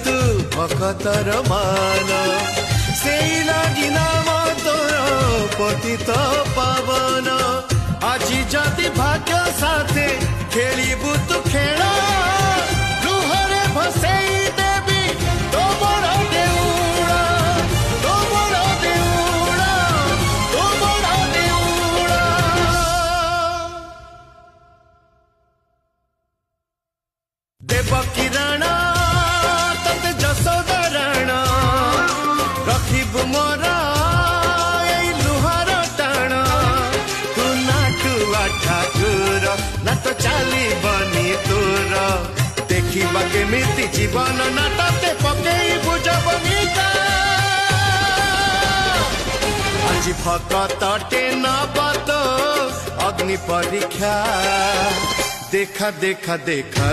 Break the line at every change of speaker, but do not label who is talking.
तू भक्तर मान से लगी नाम तोर पतित पावन आज जदि भाग्य साथे खेलबू तू खेल लुहरे भसई देवी तो बड़ देउड़ा तो बड़ देउड़ा तो बड़ देउड़ा देवकी राणा तते जसोदा राणा रखिबु मोरा एई लुहार टाणा तू नाटुआ ठाकुर ना तो चाली बनी तोर देखिबा केमिति जीवन नाटते पकेई बुझबनिका आज भगतटे नबत अग्नि परीक्षा देखा देखा देखा